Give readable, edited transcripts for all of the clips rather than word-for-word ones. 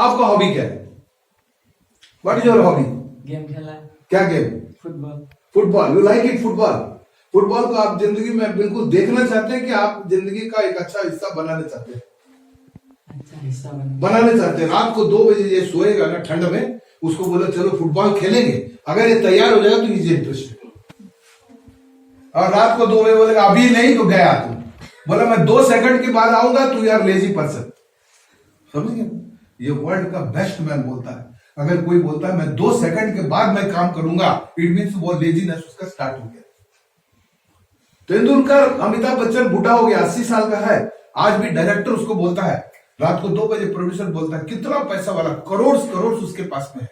आपका हॉबी क्या है? What is your hobby? Game खेला। क्या game? Football. Football. You like it? Football. Football को आप जिंदगी में बिल्कुल देखना चाहते हैं कि आप जिंदगी का एक अच्छा हिस्सा बनाना चाहते हैं? अच्छा हिस्सा बनाना चाहते हैं। रात को 2 बजे ये सोएगा ना ठंड में, उसको बोलो चलो फुटबॉल खेलेंगे, अगर ये तैयार हो जाएगा तो इज इंटरेस्टेड। और रात को 2 बजे बोलेगा अभी नहीं तो गया तुम, बोला मैं 2 सेकंड के बाद आऊंगा, तू यार लेजी पर्सन। समझ गए? ये वर्ल्ड का बेस्ट मैन बोलता है। अगर कोई बोलता है मैं 2 सेकंड के बाद मैं काम करूंगा, इट मीन्स वो लेजीनेस उसका स्टार्ट हो गया। तेंदुलकर, अमिताभ बच्चन बूढ़ा हो गया, 80 साल का है, आज भी डायरेक्टर उसको बोलता है, रात को 2 बजे प्रोड्यूसर बोलता है, कितना पैसा वाला, करोड़ करोड़ उसके पास में है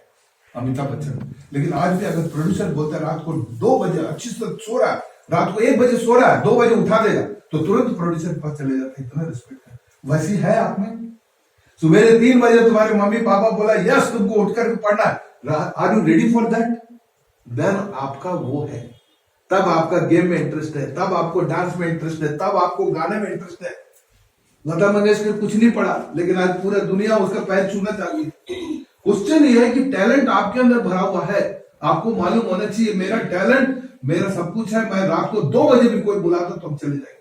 अमिताभ बच्चन, लेकिन आज भी अगर प्रोड्यूसर बोलता है रात को 2 बजे अच्छी से सो रहा है, रात को 1 बजे सो रहा है, 2 बजे उठा देगा, तो तुरंत प्रोड्यूसर के पास चले जाते हैं। इतना रिस्पेक्ट है। वैसी है आप में। सुबह 3 बजे तुम्हारे मम्मी पापा बोला यस तुमको उठकर पढ़ना है, are you ready for that? Then आपका वो है, तब आपका गेम में इंटरेस्ट है, तब आपको डांस में इंटरेस्ट है, तब आपको गाने में इंटरेस्ट है। लता मंगेशकर कुछ नहीं पढ़ा, लेकिन आज पूरा दुनिया उसका पैर छूना चाहिए। क्वेश्चन ये है कि टैलेंट आपके अंदर भरा हुआ है, आपको मालूम होना चाहिए मेरा टैलेंट, मेरा सब कुछ है, मैं रात को 2 बजे भी कोई बुलाता तो हम चले जाएंगे।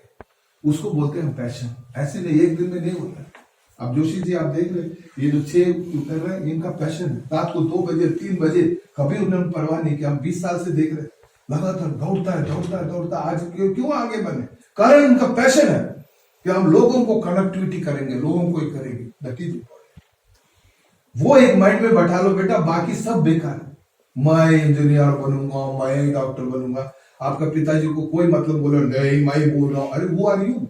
उसको बोलते हैं पैशन। ऐसे नहीं, एक दिन में नहीं होता। अब जोशी जी आप देख रहे, ये जो 6 कर रहे हैं इनका पैशन है। रात को 2 बजे 3 बजे कभी उन्होंने परवाह नहीं किया। हम 20 साल से देख रहे, लगातार दौड़ता है दौड़ता है दौड़ता। आज क्यों आगे बने? कारण इनका पैशन है कि हम लोगों को कनेक्टिविटी करेंगे, लोगों को ही करेंगे। That is important. वो एक माइंड में बैठा लो बेटा, बाकी सब बेकार है। मैं इंजीनियर बनूंगा, मैं डॉक्टर बनूंगा। आपका पिताजी को कोई मतलब बोलो नहीं मैं बोल रहा हूं, अरे वो आर यू?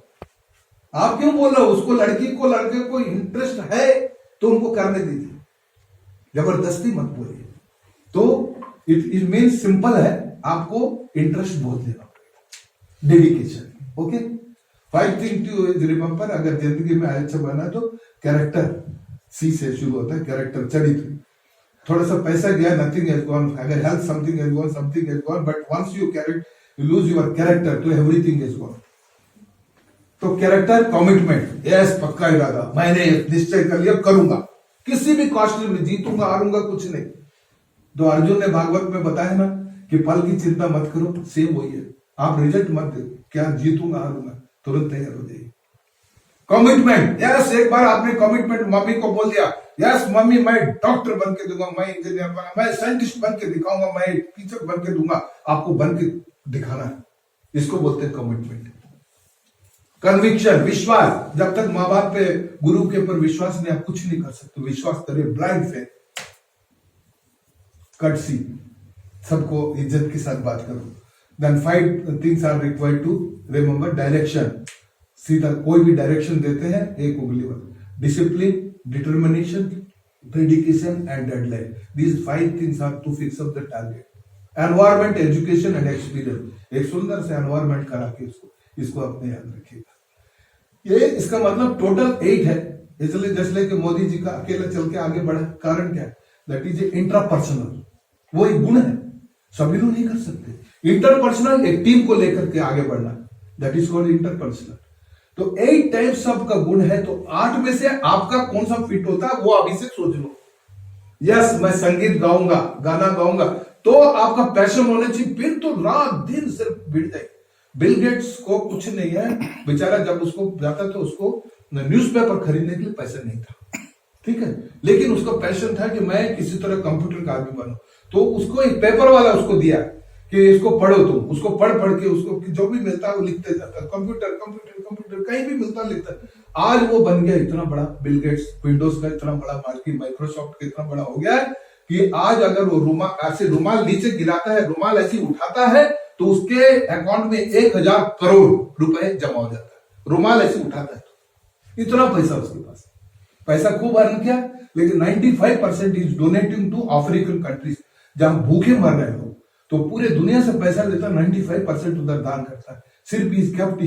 आप क्यों बोल रहे हो? उसको लड़की को लड़के को इंटरेस्ट है तो उनको करने दीजिए, जबरदस्ती मत बोलिए। तो इट मीन सिंपल है, आपको इंटरेस्ट बहुत देना पड़ेगा, dedication. Okay, 5 thing to remember. अगर जिंदगी में अच्छा बना तो कैरेक्टर सी से शुरू होता है, कैरेक्टर, चरित्र। थोड़ा सा पैसा गया, नथिंग हैज गॉन। अगर health something has gone, something has gone, but once you lose your character तो एवरीथिंग इज गॉन। तो कैरेक्टर, कमिटमेंट, यस पक्का इरादा, मैंने निश्चय कर लिया करूंगा, किसी भी कॉस्ट में, जीतूंगा हारूंगा कुछ नहीं। तो अर्जुन ने भागवत में बताया ना कि फल की चिंता मत करो, सेम वही है। आप रिजल्ट मत दो, क्या जीतूंगा हारूंगा, तुरंत तैयार हो जाइए। कमिटमेंट, यस एक बार आपने कमिटमेंट मम्मी को बोल दिया, यस मम्मी मैं डॉक्टर बन के दूंगा, मैं इंजीनियर बना, मैं साइंटिस्ट बन के दिखाऊंगा, मैं टीचर बन के दूंगा, आपको बन के दिखाना है। इसको बोलते हैं कमिटमेंट। कन्विक्शन, विश्वास। जब तक माँ बाप पे, गुरु के ऊपर विश्वास नहीं, आप कुछ नहीं कर सकते। विश्वास करिए, ब्लाइंड फेथ। कर्टसी, सबको इज्जत के साथ बात करो। Then 5 things are required to remember. Direction, सीधा कोई भी डायरेक्शन देते हैं, एक उंगली पर। Discipline, determination, dedication and deadline. These 5 things are to fix up the target. Environment, education and experience. एक सुंदर से एनवायरमेंट करा के इसको अपने याद रखिएगा। ये इसका मतलब टोटल 8 है, इसलिए जैसे कि मोदी जी का अकेला चल के आगे बढ़ा। कारण क्या है? दैट इज इंट्रापर्सनल, वो एक गुण है, सभी लोग नहीं कर सकते। इंटरपर्सनल, एक टीम को लेकर के आगे बढ़ना, दैट इज कॉल्ड इंटरपर्सनल। तो 8 टाइप्स सबका गुण है, तो 8 में से आपका कौन सा फिट होता है वो अभी से सोच लो। यस मैं संगीत गाऊंगा, गाना गाऊंगा, तो आपका पैशन होना चाहिए, फिर तो रात दिन सिर्फ बिट जाएगी। बिल गेट्स को कुछ नहीं है बेचारा, जब उसको जाता तो उसको न्यूज़पेपर खरीदने के लिए पैसा नहीं था, ठीक है, लेकिन उसका पैशन था कि मैं किसी तरह कंप्यूटर का आदमी बनूं। तो उसको एक पेपर वाला उसको दिया कि इसको पढ़ो तुम, उसको पढ़ के उसको जो भी मिलता है वो लिखते जाता, कंप्यूटर कंप्यूटर कंप्यूटर, कहीं भी मिलता लिखता। आज वो बन गया इतना बड़ा, बिल गेट्स विंडोज का इतना बड़ा मार्केट, माइक्रोसॉफ्ट का इतना बड़ा हो गया है कि आज अगर वो रुमाल ऐसे रुमाल नीचे गिराता है, रुमाल ऐसे उठाता है तो उसके अकाउंट में 1000 करोड़ रुपए जमा हो जाता है। रुमाल ऐसे उठाता है तो इतना पैसा उसके पास, पैसा खूब अर्न किया, लेकिन 95% is donating to African countries, जहां भूखे मर रहे हो तो पूरे दुनिया से पैसा लेता, 95% उधर दान करता है। सिर्फ is kept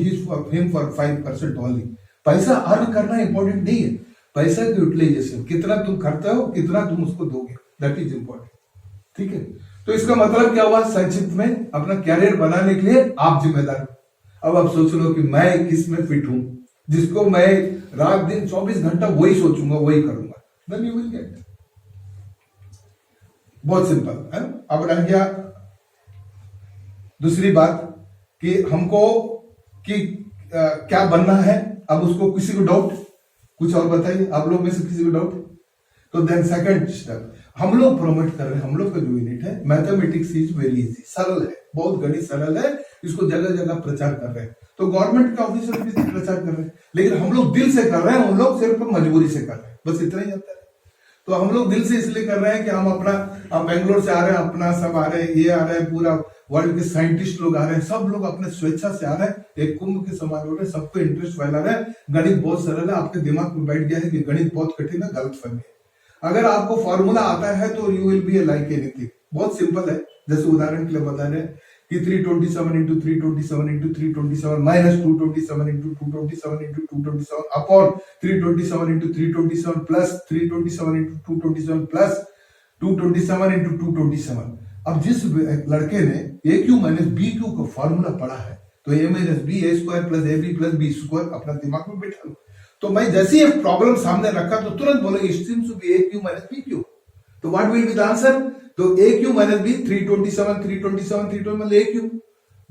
him for 5% only. पैसा अर्न करना इंपॉर्टेंट नहीं है, पैसा की यूटिलाइजेशन, कितना तुम करते हो, कितना तुम उसको दोगे, दैट इज इंपॉर्टेंट, ठीक है। तो इसका मतलब क्या हुआ? संक्षिप्त में अपना कैरियर बनाने के लिए आप जिम्मेदार हो। अब आप सोच लो कि मैं किस में फिट हूं, जिसको मैं रात दिन 24 घंटा वही सोचूंगा, वही करूंगा, देन यू विल गेट। बहुत सिंपल है ना। अब रह गया दूसरी बात कि हमको कि क्या बनना है। अब उसको किसी को डाउट, कुछ और बताइए आप लोग में से किसी को डाउट। तो देन सेकंड स्टेप हम लोग प्रोमोट कर रहे हैं, हम लोग का जो यूनिट है मैथमेटिक्स इज वेरी इजी, सरल है, बहुत गणित सरल है, इसको जगह जगह प्रचार कर रहे हैं। तो गवर्नमेंट का ऑफिसर भी प्रचार कर रहे हैं, लेकिन हम लोग दिल से कर रहे हैं, उन लोग सिर्फ मजबूरी से कर रहे हैं, बस इतना ही आता है। तो हम लोग दिल से इसलिए कर रहे हैं कि हम बेंगलोर से आ रहे हैं, अपना सब आ रहे हैं, ये आ रहे हैं, पूरा वर्ल्ड के साइंटिस्ट लोग आ रहे हैं, सब लोग अपने स्वेच्छा से आ रहे हैं, एक कुंभ के समान हो रहे हैं, सबको इंटरेस्ट फैला रहे हैं। गणित बहुत सरल है, आपके दिमाग में बैठ गया है कि गणित बहुत कठिन है, गलत फहमी है। अगर आपको फॉर्मूला आता है तो you will be like anything, बहुत सिंपल है। जैसे उदाहरण के लिए बता रहे हैं कि 327 into 327 into 327 minus 227 into 227 into 227 upon 327 into 327 plus 327 into 227 plus 227 into 227। अब जिस लड़के ने A Q minus B Q का फॉर्मूला पढ़ा है तो A minus B A square plus A B plus B square अपना दिमाग में बैठा लो। तो मैं जैसे ही प्रॉब्लम सामने रखा तो तुरंत बोले it seems to be A Q minus B Q. तो what will be the answer? तो ए क्यू माइनस बी 327 327 327 मतलब A Q,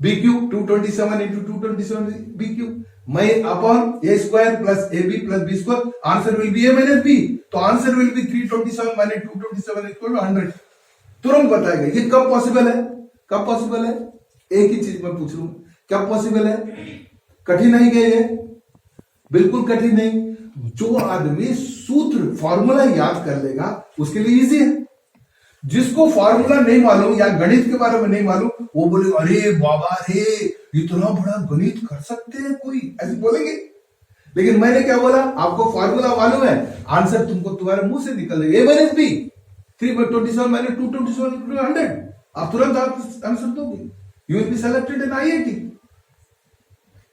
B Q 227 into 227 B Q, मैं upon A square plus A B plus B square, answer will be A minus B. तो answer will be 327 minus 227 equal to 100। तुरंत बताएगा। ये कब possible है? कब possible है? एक ही चीज मैं पूछ रहा हूं, क्या पॉसिबल है? कठिन नहीं गए ये, बिल्कुल कठिन नहीं। जो आदमी सूत्र फॉर्मूला याद कर लेगा उसके लिए इजी है। जिसको फॉर्मूला नहीं मालूम या गणित के बारे में नहीं मालूम वो बोले अरे बाबा रे इतना बड़ा गणित कर सकते हैं कोई, ऐसे बोलेंगे। लेकिन मैंने क्या बोला, आपको फॉर्मूला मालूम है, आंसर तुमको तुम्हारे मुंह से निकल जाएगा, ए माइनस बी 327 माइनस 227 100। आप तुरंत आंसर दोगे, you will be selected in IIT.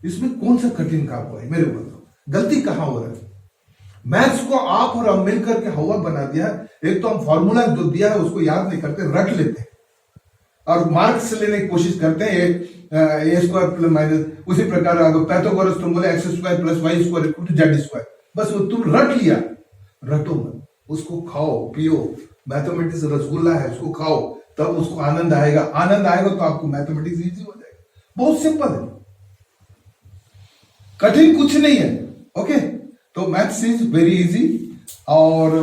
इसमें कौन सा कठिन काम हुआ है? मेरे को बताओ, गलती कहां हो रहा है? मैथ्स को आप और हम मिलकर के हवा बना दिया। एक तो हम फॉर्मूला जो दिया है उसको याद नहीं करते, रट लेते हैं और मार्क्स लेने की कोशिश करते हैं, ए स्क्वायर प्लस माइनस। उसी प्रकार अगर पैथागोरस तुम बोले X square plus Y square equal to Z square, बस वो तुम रट लिया। रटो मत, उसको खाओ पियो। मैथमेटिक्स रसगुल्ला है, उसको खाओ तब उसको आनंद आएगा। आनंद आएगा तो आपको मैथमेटिक्स इजी हो जाएगा। बहुत सिंपल है, कठिन कुछ नहीं है। ओके, तो मैथ्स इज वेरी इजी और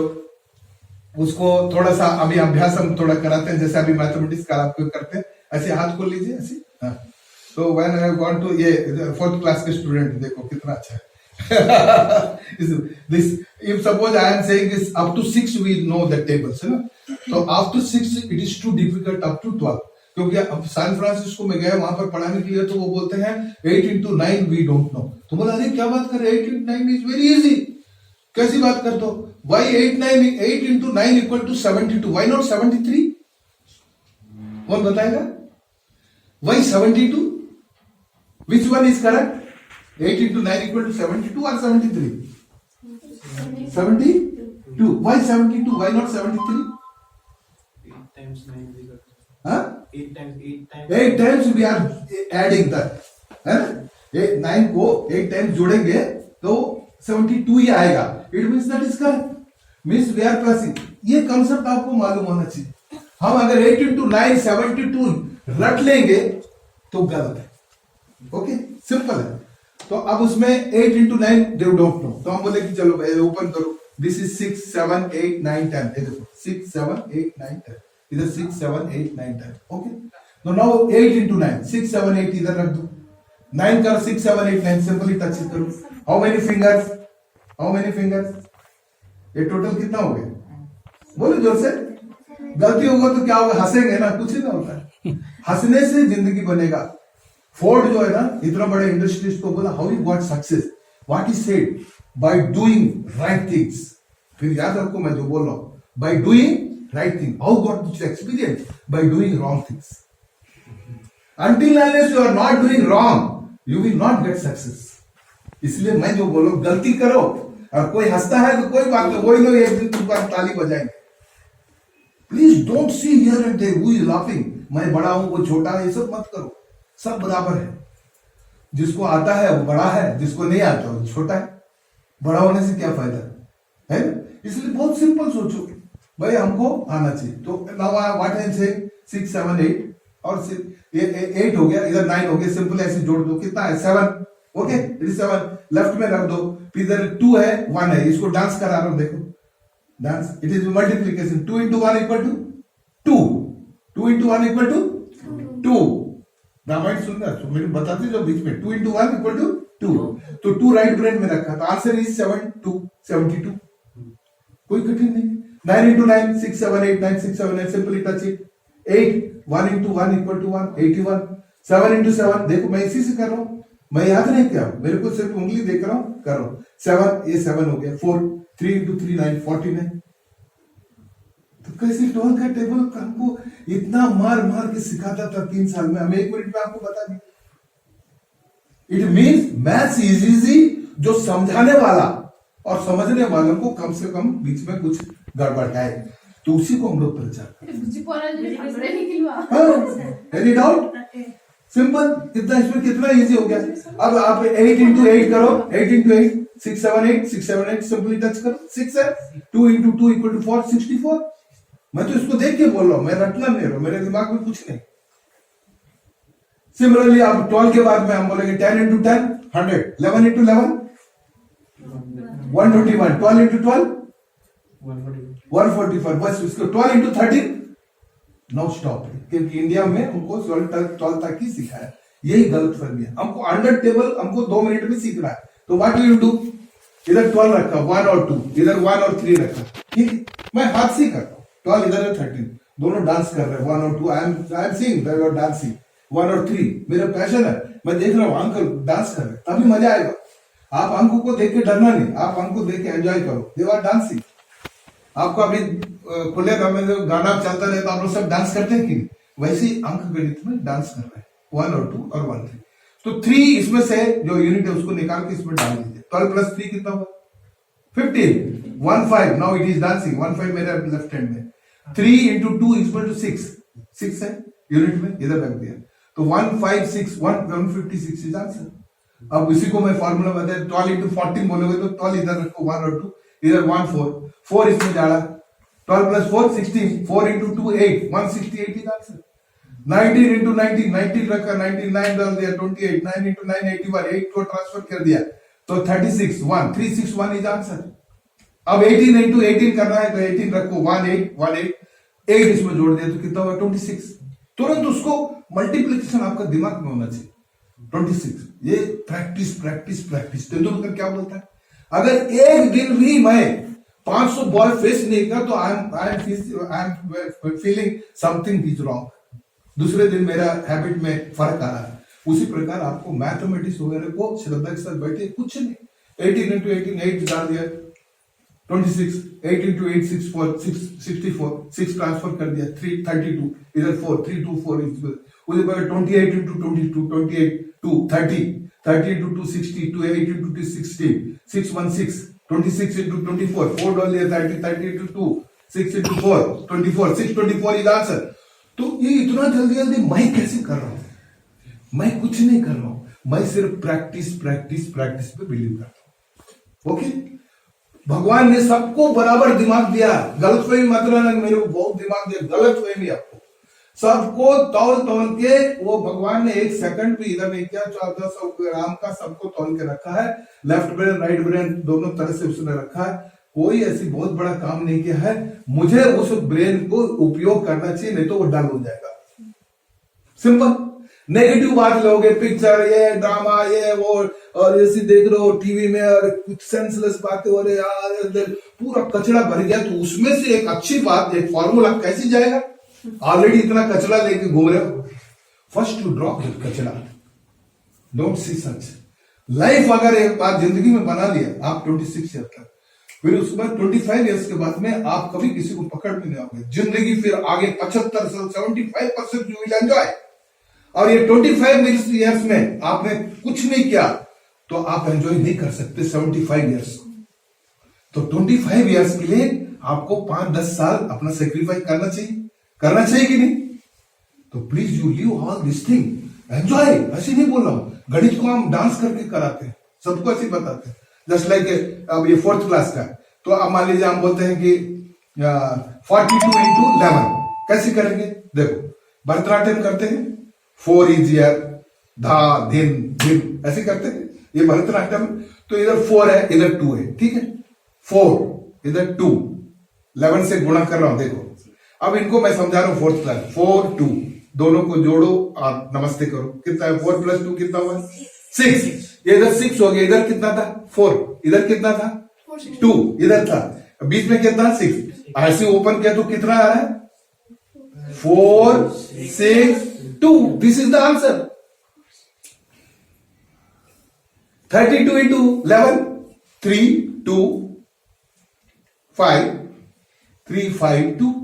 उसको थोड़ा सा अभी अभ्यास हम थोड़ा कराते हैं, जैसे अभी मैथमेटिक्स का आपको करते हैं। ऐसे हाथ खोल लीजिए ऐसे। हाँ, तो व्हेन आई गॉन टू ये 4th क्लास के स्टूडेंट देखो कितना अच्छा है। this if suppose I am saying is up to 6 we know the tables है ना, तो after 6 it is too difficult up to 12। क्योंकि अब सैन फ्रांसिस्को में गए वहां पर पढ़ाने के लिए तो वो बोलते हैं 8 into 9 we don't know। तो बोला अरे क्या बात कर रहे, 8 into 9 is very easy। कैसी बात कर दो, why 8 into 9 equal to 72, why not 73? कौन बताएगा? why 72? which one is correct? 8 into 9 equal to 72 or 73? 72. Why 72? Why not 73? 8 times 9 we got. Huh? 8 times 8 times we are adding that, है ना? 9 को 8 times जोड़ेंगे तो 72 ही आएगा। It means that is correct. Means we are plus। ये concept आपको मालूम होना चाहिए। हम अगर 8 into 9 72 रट लेंगे तो गलत है। ओके, सिंपल है। तो अब उसमें 8 into 9 they don't know, तो हम बोले कि चलो भाई ओपन करो, दिस इज 6 7 8 9 10। ये देखो 6 7 8 9 10, इधर 6 7 8 9 10। ओके, तो नाउ 8 into 9 6 7 8 इधर रख दो, 9 कर 6 7 8 9 सिंपली टच करो। How many fingers? How many fingers? ये टोटल कितना हो गया? बोलो जोर से। गलती होगा तो क्या होगा? हंसेंगे ना, कुछ नहीं होता है। हंसने से जिंदगी बनेगा। फोर्ड जो है ना, इतना बड़े इंडस्ट्रियलिस्ट को बोला how you got success, what he said, by doing right things. फिर याद रखो मैं जो बोल रहा हूं, by doing right thing. How got this experience? By doing wrong things. Until unless you are not doing wrong you will not get success. इसलिए मैं जो बोलो गलती करो, और कोई हंसता है तो कोई बात नहीं, वही लोग एक दिन तुमको ताली बजाएंगे। Please don't see here and there who is laughing, मैं बड़ा हूं वो छोटा है, ये सब मत करो। सब बराबर है। जिसको आता है वो बड़ा है, जिसको नहीं आता वो छोटा है। बड़ा होने से क्या फायदा है? इसलिए बहुत सिंपल सोचो भाई, हमको आना चाहिए। तो now what I am saying 6 7 8 और 8 हो गया, इधर 9 हो गया, सिंपल ऐसे जोड़ दो, कितना है 7, ओके इट इज 7, लेफ्ट में रख दो, फिर इधर 2 है 1 है, इसको डांस करा रहा हूं, देखो dance, it is multiplication, 2 into 1 equal to 2, 2 into 1 equal to 2, Ramayan सुनना तो मेरे बताते जो बीच में 2 into 1 equal to 2, तो 2 राइट ब्रेन में रखा, तो आंसर इज 72, कोई कठिन नहीं। 9 into 9 6 7 8 9 6 7 8, simply touch it. 8 1 into 1 equal to 1 81, 7 into 7, देखो मैं इसी से कर रहा हूं, मैं याद नहीं किया, मेरे को सिर्फ उंगली देख रहा हूं, कर रहा हूं। 7 ये 7 हो गया, 4 3 into 3 9 49। तो कैसे टोल का टेबल हमको इतना मार मार के सिखाता था 3 साल में, हम 1 मिनट में आपको बता दें। It means maths is easy, जो समझाने वाला और समझने वालों को कम से कम बीच में कुछ गड़बड़ है, तो उसी को हम लोग प्रचार। Any doubt? सिंपल, कितना इसमें कितना इजी हो गया। अब आप 8 into 8 करो, 8 into 8 6 7 8 6 7 8, सिंपली टच करो, 6 है, 2 into 2 equal to 4 64। मैं तो इसको देख के बोल रहा हूं, मैं रटना नहीं रहा हूं, मेरे दिमाग में कुछ नहीं। सिमिलरली आप 12 के बाद में हम बोलेंगे 10 into 10 100, 11 into 11 121, 12 into 12 145, बस इसको 12 into 13 नो स्टॉप, क्योंकि इंडिया में हमको 12 तक ही सिखाया, यही गलत फहमी है। हमको 100 टेबल हमको 2 मिनट में सीख रहा है, तो व्हाट विल यू डू, इधर 12 रखा 1 और 2, इधर 1 और 3 रखा, ठीक है, मैं हाथ से करता हूँ, 12 इधर है 13, दोनों डांस कर रहे हैं 1 और 2, I am seeing that you are dancing 1 और 3, मेरा पैशन है, मैं देख रहा हूँ अंकल डांस कर रहे हैं, तभी मजा आएगा। आप अंकों को देख के डरना नहीं, आप अंकों को देख के एंजॉय करो, दे आर डांसिंग। आपको अभी खुले में जो गाना चलता रहता है, आप लोग सब डांस करते हैं कि नहीं, वैसे ही अंक गणित में डांस कर रहे हैं, 1 और 2 और 1 3, तो 3 इसमें से जो यूनिट है उसको निकाल के इसमें डाल दीजिए, 12 प्लस 3 कितना हुआ 15, 1 5, नाउ इट इज डांसिंग, 1 5 मेरे लेफ्ट हैंड में, 3 into 2 इक्वल टू 6 है यूनिट में, इधर रख दिया, तो 156 156 इज आंसर। अब इसी को मैं फॉर्मूला बताया, 12 into 14 बोलोगे तो 12 इधर रखो 1 और 2, इधर 1 4 इसमें डाला, 12 plus 4 16, 4 into 2 8, 168 is answer। 19 into 19 19 रखा, 99 डाल दिया, 28, 9 into 9 81, 8 को ट्रांसफर कर दिया, तो 36 1 361 is answer। अब 18 into 18 करना है, तो 18 रखो 8 इसमें जोड़ दिया, तो कितना हुआ 26। तुरंत उसको मल्टीप्लिकेशन आपका दिमाग में होना चाहिए, 26। ये प्रैक्टिस प्रैक्टिस प्रैक्टिस। तेंदुलकर क्या बोलता है, अगर एक दिन भी मैं 500 बॉल फेस नहीं कर, तो I am feeling something is wrong, दूसरे दिन मेरा हैबिट में फर्क आ रहा है। उसी प्रकार आपको मैथमेटिक्स वगैरह को श्रद्धा के साथ बैठे, कुछ नहीं, 18 into 18 8 डाल दिया, 26, 8 into 8 64, 6 ट्रांसफर कर दिया, 3 32, इधर 4 3 2 4, उसके बाद 28 into 22 28 2 30, 30 into 2 60, 28 into 2 16, 616, 26 into 24, 4 डाल दिया, 30 into 2 6 into 4 24, 624 इज आंसर। तो ये इतना जल्दी जल्दी मैं कैसे कर रहा हूं, मैं कुछ नहीं कर रहा हूं, मैं सिर्फ प्रैक्टिस प्रैक्टिस प्रैक्टिस पे बिलीव करता हूं। ओके, भगवान ने सबको बराबर दिमाग दिया, गलतफहमी मत रहना मेरे को बहुत दिमाग दिया, गलतफहमी आपको सबको तौल के, वो भगवान ने 1 सेकंड भी इधर नहीं किया, 1400 ग्राम का सबको तौल के रखा है, लेफ्ट ब्रेन राइट ब्रेन दोनों तरह से उसने रखा है, कोई ऐसी बहुत बड़ा काम नहीं किया है। मुझे उस ब्रेन को उपयोग करना चाहिए, नहीं तो वो डल हो जाएगा। सिंपल, नेगेटिव बात लोगे, पिक्चर ये ड्रामा ये वो और ऐसी देख रहे हो टीवी में, और कुछ सेंसलेस बातें हो रही यार, पूरा कचरा भर गया, तो उसमें से एक अच्छी बात, एक फॉर्मूला कैसी जाएगा, ऑलरेडी इतना कचरा लेके घूम रहे हो, फर्स्ट टू ड्रॉप दैट कचरा, डोंट सी सच। लाइफ अगर एक बात जिंदगी में बना लिया आप 26 ईयर तक, फिर उसके बाद 25 ईयर्स के बाद में आप कभी किसी को पकड़ भी नहीं आओगे, जिंदगी फिर आगे 75 75% यू विल एंजॉय। और ये 25 ईयर्स में आपने कुछ नहीं किया तो आप एंजॉय नहीं कर सकते 75 ईयर्स। तो 25 ईयर्स के लिए आपको 5-10 साल अपना सेक्रीफाइस करना चाहिए कि नहीं? तो please you live all this thing, enjoy. ऐसे नहीं बोल रहा हूं, गणित को हम डांस करके कराते हैं, सबको ऐसे बताते हैं। जस्ट लाइक अब ये 4th क्लास का, तो अब मान लीजिए हम बोलते हैं कि 42 into 11 कैसे करेंगे? देखो भरतनाट्यम करते हैं 4 इजियर धा धिन धिन ऐसे करते हैं, ये भरतनाट्यम। तो इधर 4 है, इधर 2 है, ठीक है, 4 इधर 2, 11 से गुणा कर रहा हूं। देखो अब इनको मैं समझा रहा हूं फोर्थ क्लास, 4 2 दोनों को जोड़ो और नमस्ते करो। कितना है? 4 + 2 कितना हुआ? 6। ये इधर 6 हो गया, इधर कितना था? 4, इधर कितना था? 2 इधर था, बीच में कितना? 6। ऐसे ओपन किया तो कितना आ रहा है? 4 6 2। This is the answer. 32 into 11 3 2 5 3 5 2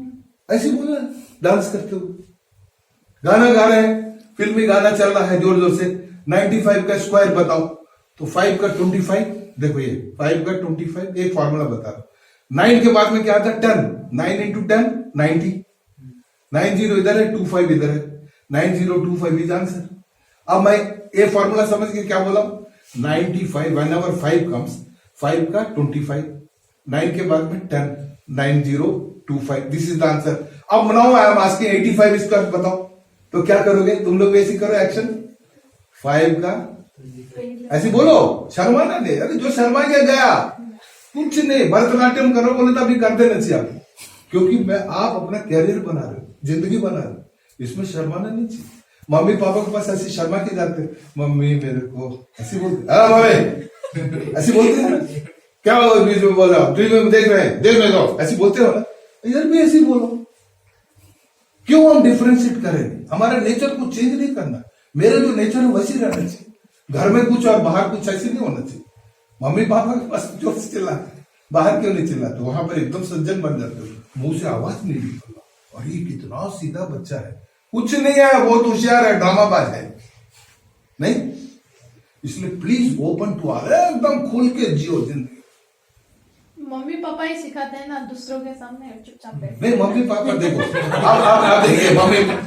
ऐसे बोला डांस करते हुए। गाना गा रहे हैं, फिल्मी गाना चल रहा है जोर जोर से। 95 का स्क्वायर बताओ, तो 5 का 25। देखो ये 5 का 25, एक फॉर्मूला बता रहा हूं। 9 के बाद में क्या आता? 10। 9 into 10 90। 90 इधर है, 25 इधर है, 9025 इज आंसर। अब मैं ये फॉर्मूला समझ के क्या बोला? 95 whenever 5 comes, 5 का 25, 9 के बाद में 10, 9025, दिस इज द आंसर। अब नाउ आई एम आस्किंग 85 इसका बताओ, तो क्या करोगे तुम लोग? ऐसे करो एक्शन। 5 का ऐसे बोलो, शर्माना नहीं, अरे जो शर्मा के गया कुछ नहीं। भरतनाट्यम करो बोले तो अभी कर देना चाहिए आप, क्योंकि मैं आप अपना कैरियर बना रहे हो, जिंदगी बना रहे हो, इसमें शर्माना नहीं चाहिए। मम्मी पापा के पास ऐसे शर्मा के जाते, मम्मी मेरे को ऐसे बोलते, मम्मी ऐसे बोलते हैं ना, क्या बीच में बोल रहा हूं, में देख रहे हैं, देख रहे हो, ऐसे बोलते हो ना, इधर भी ऐसे बोलो। क्यों हम डिफरेंशिएट करेंगे? हमारे नेचर को चेंज नहीं करना, मेरा जो नेचर है वैसे रहना चाहिए। घर में कुछ और बाहर कुछ ऐसे नहीं होना चाहिए। मम्मी पापा के पास जोर से चिल्लाते, बाहर क्यों नहीं चिल्लाते? वहां पर एकदम सज्जन बन जाते हो, मुंह से आवाज नहीं निकलना। और ये कितना सीधा बच्चा है, कुछ नहीं है, बहुत होशियार है, ड्रामाबाज है नहीं। इसलिए प्लीज ओपन टू ऑल, एकदम खुल के जियो जिंदगी। मम्मी पापा ही सिखाते हैं ना, दूसरों के सामने चुपचाप बैठ। नहीं मम्मी पापा देखो, अब देखिए,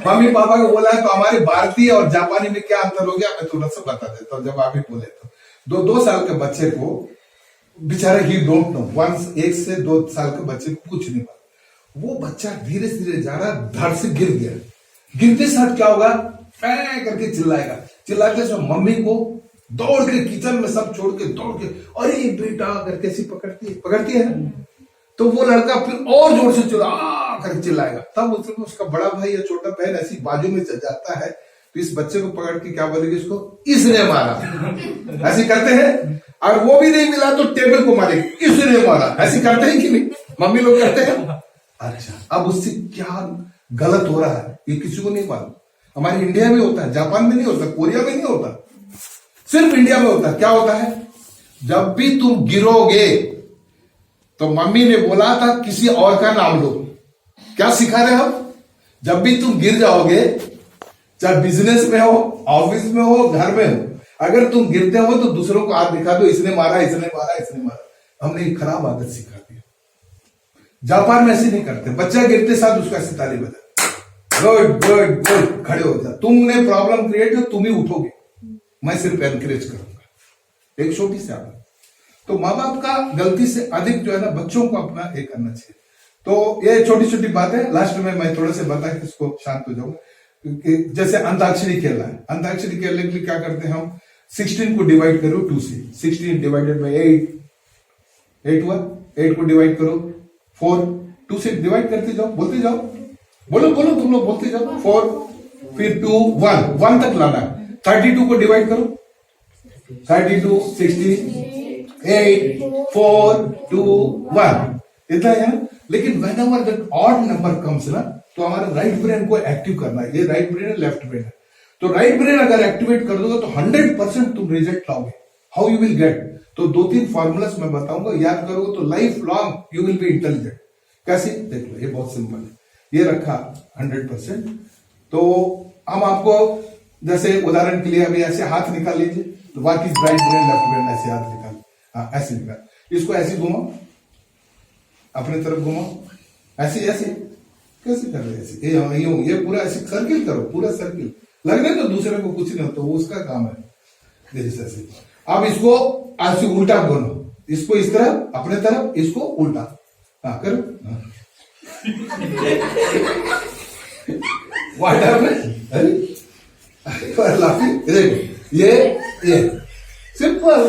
मम्मी पापा को बोला है तो हमारे भारतीय और जापानी में क्या अंतर हो गया मैं थोड़ा सा बता देता हूँ। जब आप ही बोले तो 2 साल के बच्चे को बेचारे ही डोंट नो, 1 से 2 साल के बच्चे को कुछ नहीं पता। वो बच्चा धीरे धीरे जा रहा, धड़ से गिर गया, गिरते साथ क्या होगा? ऐ करके चिल्लाएगा, चिल्लाते समय मम्मी को दौड़ के किचन में सब छोड़ के दौड़ के, अरे बेटा करके ऐसी पकड़ती है ना, तो वो लड़का फिर और जोर से करके चिल्लाएगा। तब उसका बड़ा भाई या छोटा बहन ऐसी बाजू में चल जाता है, तो इस बच्चे को पकड़ के क्या बोलेगी? इसको इसने मारा। ऐसे करते हैं, और वो भी नहीं मिला तो टेबल को मारेगी, इसने मारा। ऐसे करते हैं कि नहीं? मम्मी लोग करते हैं। अच्छा, अब उससे क्या गलत हो रहा है ये किसी को नहीं मालूम। हमारे इंडिया में होता है, जापान में नहीं होता, कोरिया में नहीं होता, सिर्फ इंडिया में होता है। क्या होता है? जब भी तुम गिरोगे तो मम्मी ने बोला था किसी और का नाम लो। क्या सिखा रहे हम? जब भी तुम गिर जाओगे, चाहे बिजनेस में हो, ऑफिस में हो, घर में हो, अगर तुम गिरते हो तो दूसरों को हाथ दिखा दो, इसने मारा, इसने मारा, इसने मारा। हमने एक खराब आदत सिखा दी। जापान में ऐसे नहीं करते, बच्चा गिरते साथ उसका ऐसे ताली बजा, गुड गुड गुड, खड़े हो जा। तुमने प्रॉब्लम क्रिएट हो, तुम ही उठोगे, मैं सिर्फ एनकरेज करूंगा। एक छोटी सी आदत। तो माँ बाप का गलती से अधिक जो है ना, बच्चों को अपना ये करना चाहिए। तो ये छोटी छोटी बातें लास्ट में मैं थोड़ा से बता के इसको शांत हो जाऊंगा। जैसे अंताक्षरी खेलना है, अंताक्षरी खेलने के लिए क्या करते हैं हम? 16 को डिवाइड करो 2 से, 16 डिवाइडेड बाई 8 हुआ, 8 को डिवाइड करो 4, 2 से डिवाइड करते जाओ, बोलते जाओ, बोलो बोलो तुम लोग बोलते जाओ। 4 फिर 2 1 तक लाना है। 32 को डिवाइड करो, 32 16 8 4 2 1, इतना है ना। लेकिन when ever that odd number comes ना, तो हमारा राइट ब्रेन को एक्टिव करना है। ये राइट ब्रेन है, लेफ्ट ब्रेन है। तो राइट ब्रेन अगर एक्टिवेट कर दोगे तो 100% तुम रिजल्ट लाओगे। How you will get? तो 2-3 फॉर्मूलास मैं बताऊंगा, याद करोगे तो life long you will be intelligent. कैसे? देख लो, ये बहुत सिंपल है। ये रखा 100%। तो हम आपको जैसे उदाहरण के लिए अभी ऐसे हाथ निकाल लीजिए, तो what is right brain left brain, ऐसे हाथ निकाल, हाँ ऐसे निकाल, इसको ऐसे घुमाओ, अपने तरफ घुमाओ, ऐसे ऐसे कैसे कर रहे हैं? ऐसे ये पूरा ऐसे सर्किल करो, पूरा सर्किल। लगने तो दूसरे को कुछ नहीं होता, वो उसका काम है। जैसे ऐसे अब इसको ऐसे उल्टा घुमाओ, इसको इस तरफ अपने तरफ, इसको उल्टा। हाँ करो। What happened? अरे लाफिंग, देखो ये सिंपल।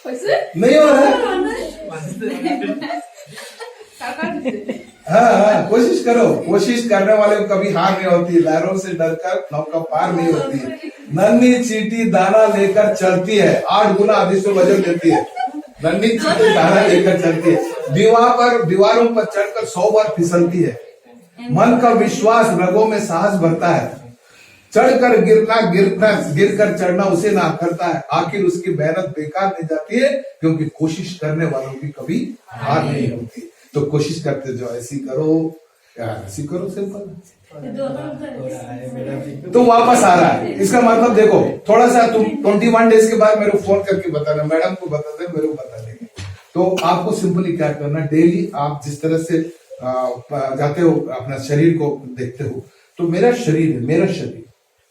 वैसे नहीं हो रहा है? हाँ, कोशिश करो। कोशिश करने वाले को कभी हार नहीं होती। लहरों से डरकर नौका पार नहीं होती। नन्ही चींटी दाना लेकर चलती है, 8 गुना अधिक वजन देती है। नन्ही चींटी दाना लेकर चलती है, दीवारों पर चढ़कर 100 बार फिसलती है। मन का विश्वास, रगों में साहस भरता है। चढ़कर गिर कर चढ़ना उसे ना करता है। आखिर उसकी मेहनत बेकार नहीं जाती है, क्योंकि कोशिश करने वालों की कभी हार नहीं होती। तो कोशिश करते जाओ, ऐसी करो यार, ऐसी करो, सिंपल। तो वापस आ रहा है, इसका मतलब देखो, थोड़ा सा तुम 21 डेज के बाद मेरे को फोन करके बताना, मैडम को बता दे, मेरे को बता देंगे। तो आपको सिंपली क्या करना, डेली आप जिस तरह से जाते हो, अपना शरीर को देखते हो, तो मेरा शरीर है, मेरा शरीर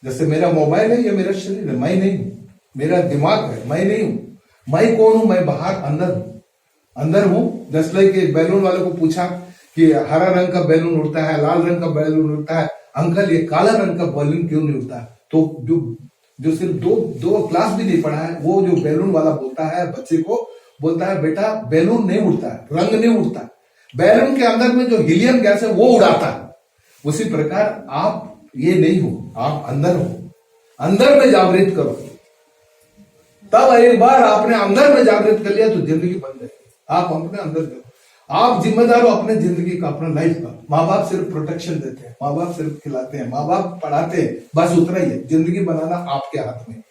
जैसे मेरा मोबाइल है, ये मेरा शरीर है, मैं नहीं हूं। मेरा दिमाग है, मैं नहीं हूं। मैं कौन हूं? मैं बाहर अंदर हूं। जस्ट लाइक एक बैलून वाले को पूछा कि हरा रंग का बैलून उड़ता है, लाल रंग का बैलून उड़ता है, अंकल ये काला रंग का बैलून क्यों नहीं उड़ता? तो जो सिर्फ दो क्लास भी नहीं पढ़ा है, वो जो बैलून वाला बोलता है बच्चे को, बोलता है बेटा बैलून नहीं उड़ता है, रंग नहीं उड़ता, बैलून के अंदर में जो हीलियम गैस है वो उड़ाता है। उसी प्रकार आप ये नहीं हो, आप अंदर हो। अंदर में जागृत करो, तब एक बार आपने अंदर में जागृत कर लिया तो जिंदगी बन जाएगी। आप अपने अंदर जाओ, आप जिम्मेदार हो अपने जिंदगी का, अपना लाइफ का। माँ बाप सिर्फ प्रोटेक्शन देते हैं, माँ बाप सिर्फ खिलाते हैं, माँ बाप पढ़ाते हैं, बस उतना ही है। जिंदगी बनाना आपके हाथ में,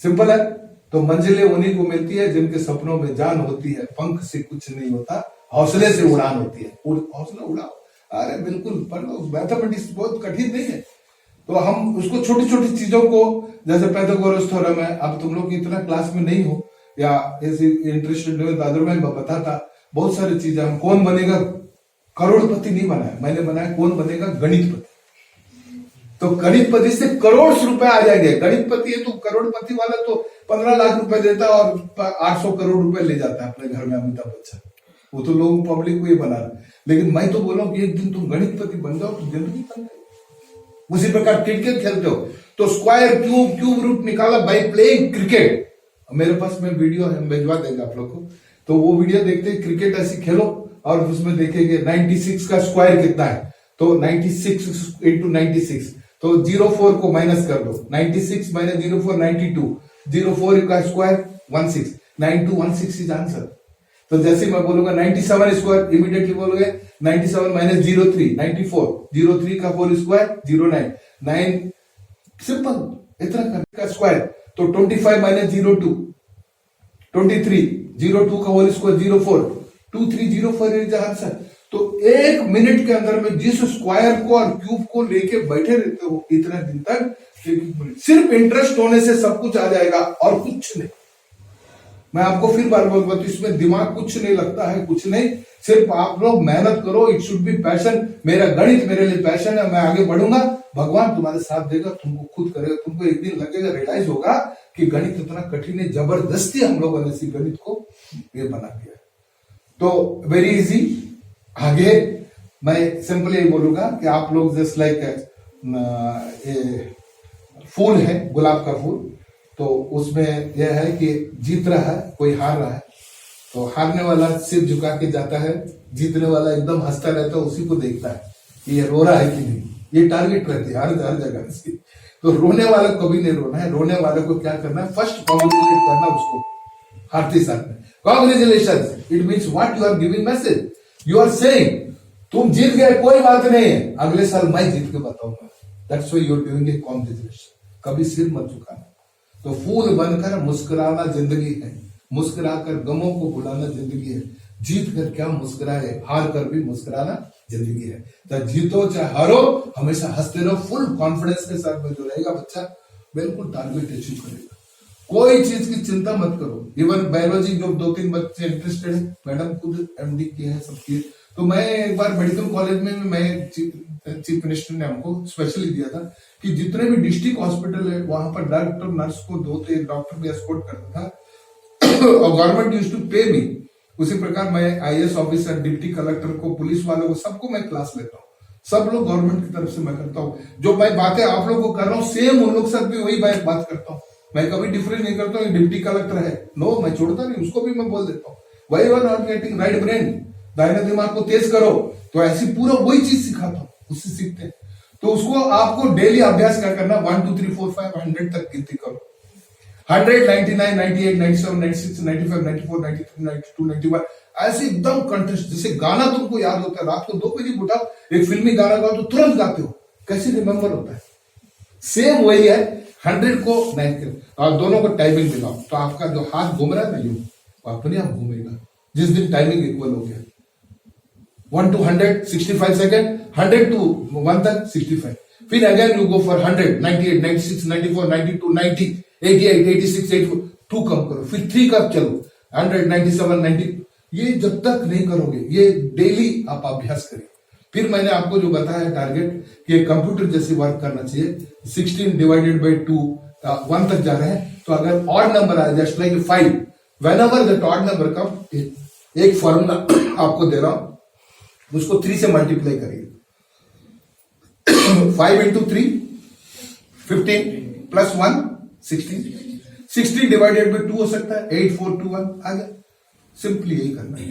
सिंपल है। तो मंजिलें उन्हीं को मिलती है जिनके सपनों में जान होती है। पंख से कुछ नहीं होता, हौसले से उड़ान होती है। हौसला उड़ाओ। अरे बिल्कुल पढ़ लो, मैथमेटिक्स बहुत कठिन नहीं है। तो हम उसको छोटी छोटी चीजों को, जैसे पाइथागोरस थ्योरम है, अब तुम लोग इतना क्लास में नहीं हो या ऐसे इंटरेस्टेड हो, दादर में बताता बहुत सारी चीजें। हम कौन बनेगा करोड़पति नहीं बनाया, मैंने बनाया कौन बनेगा गणितपति। तो गणितपति से करोड़ रुपए आ जाएंगे। गणितपति है तो करोड़पति वाला तो 15 लाख रुपए देता है और 800 करोड़ रुपए ले जाता है अपने घर में, अमिताभ बच्चन। वो तो लोग पब्लिक को ये बना रहे। लेकिन मैं तो बोल रहा हूं कि एक दिन तुम गणितपति बन जाओ तो जिंदगी बन जाएगी। उसी प्रकार क्रिकेट खेलते हो तो स्क्वायर क्यूब रूट निकाला बाय प्लेइंग क्रिकेट। मेरे पास में वीडियो है, हम भिजवा देंगे आप लोग को। तो वो वीडियो देखते क्रिकेट ऐसी खेलो और उसमें देखेंगे 96 का स्क्वायर कितना है। तो 96 इंटू 96, तो 04 को माइनस कर दो। 96 माइनस 04 92, 04 का स्क्वायर 16, 9216 इज आंसर। तो जैसे मैं बोलूंगा 97 स्क्वायर, इमीडिएटली बोलोगे 97 माइनस 03 94, 03 का होल स्क्वायर 09, 9 सिंपल इतना करने का स्क्वायर। तो 25 माइनस 02 23, 02 का होल स्क्वायर 04, 2304 इज आंसर। तो 1 मिनट के अंदर में जिस स्क्वायर को और क्यूब को लेके बैठे रहते हो इतने दिन तक, सिर्फ इंटरेस्ट होने से सब कुछ आ जाएगा और कुछ नहीं। मैं आपको फिर बार बोलूंगा, तो इसमें दिमाग कुछ नहीं लगता है, कुछ नहीं। सिर्फ आप लोग मेहनत करो, इट शुड बी पैशन। मेरा गणित मेरे लिए पैशन है, मैं आगे बढ़ूंगा, भगवान तुम्हारे साथ देगा, तुमको खुद करेगा। तुमको एक दिन लगेगा, रियलाइज होगा कि गणित इतना कठिन है। जबरदस्ती हम लोगों ने इसी गणित को ये बना दिया। तो वेरी इजी। आगे मैं सिंपली यही बोलूंगा कि आप लोग जस्ट लाइक फूल है, गुलाब का फूल, तो उसमें यह है कि जीत रहा है, कोई हार रहा है, तो हारने वाला सिर झुका के जाता है, जीतने वाला एकदम हंसता रहता है, उसी को देखता है कि ये रो रहा है कि नहीं। ये टारगेट रहती है हर जगह इसकी। तो रोने वाला को कभी नहीं रोना है, रोने वाले को क्या करना है, फर्स्ट कॉन्ग्रेचुलेट करना उसको हारते साथ में। Congratulation, it means what you are giving message, you are saying तुम जीत गए, कोई बात नहीं है, अगले साल मैं जीत के बताऊंगा। That's why you are giving a congratulation. कभी सिर मत झुकाना। तो फूल बनकर मुस्कुराना जिंदगी है, मुस्कुराकर गमों को भुलाना जिंदगी है। जीत कर क्या मुस्कुराए, हार कर भी मुस्कुराना जिंदगी है। तो जीतो चाहे हारो, हमेशा हंसते रहो। फुल कॉन्फिडेंस के साथ में जो रहेगा बच्चा, बिल्कुल टारगेट अचीव करेगा। कोई चीज की चिंता मत करो। इवन बायोलॉजी जो 2-3 बच्चे इंटरेस्टेड है, मैडम खुद MD किए हैं, सब किए। तो मैं एक बार मेडिकल कॉलेज में मैं चीफ मिनिस्टर ने हमको स्पेशली दिया था कि जितने भी डिस्ट्रिक्ट हॉस्पिटल है वहां पर डॉक्टर नर्स को 2 से 1 डॉक्टर भी एस्कॉर्ट करता था। और गवर्नमेंट यूज टू पे मी। उसी प्रकार मैं आईएएस ऑफिसर, डिप्टी कलेक्टर को, पुलिस वालों को, सबको मैं क्लास लेता हूँ। सब लोग गवर्नमेंट की तरफ से मैं करता हूँ। जो मैं बातें आप लोगों को कर रहा हूँ, सेम उन लोग साथ भी वही बात करता हूँ। मैं कभी डिफरेंस नहीं करता हूँ, डिप्टी कलेक्टर है, नो, मैं छोड़ता नहीं, उसको भी मैं बोल देता हूँ, why you are not getting right brain, दाहिने दिमाग को तेज करो। तो ऐसी पूरा वही चीज सिखाता हूँ, उससे सीखते हैं। तो उसको आपको डेली अभ्यास क्या करना, 1 2 3 4 5 100 तक गिनती करो। 100, 99, 98, 97, 96, 95, 94, 93, 92, 91, ऐसे एकदम कंटेस्ट। जैसे गाना तुमको याद होता है, रात को 2 बजे उठाओ, एक फिल्मी गाना गाओ तो तुरंत गाते हो, कैसे रिमेम्बर होता है। सेम वही है, 100 को 9 और दोनों को टाइमिंग दिलाओ, तो आपका जो हाथ घूम रहा है ना, यूं अपने आप घूमेगा जिस दिन टाइमिंग इक्वल हो गया। 1 to 100 65 सेकेंड, 100 to 1 तक 65, फिर अगेन यू गो फॉर 100, 98, 96, 94, 92, 90, 88, 86, 84, 2 कम करो, फिर 3 का चलो, 100, 97, 90। ये जब तक नहीं करोगे, ये डेली आप अभ्यास करिए। फिर मैंने आपको जो बताया टारगेट कि कंप्यूटर जैसे वर्क करना चाहिए, 16 डिवाइडेड बाई 2, 1 तक जा रहे हैं, तो अगर ऑड नंबर आए, just like 5, whenever that odd number come, एक फॉर्मूला आपको दे रहा हूं, उसको 3 से मल्टीप्लाई करिए। 5 into 3 15 प्लस 1 16 डिवाइडेड बाई 2 हो सकता है, 8 4 2 1 आ गया। सिंपली यही करना है।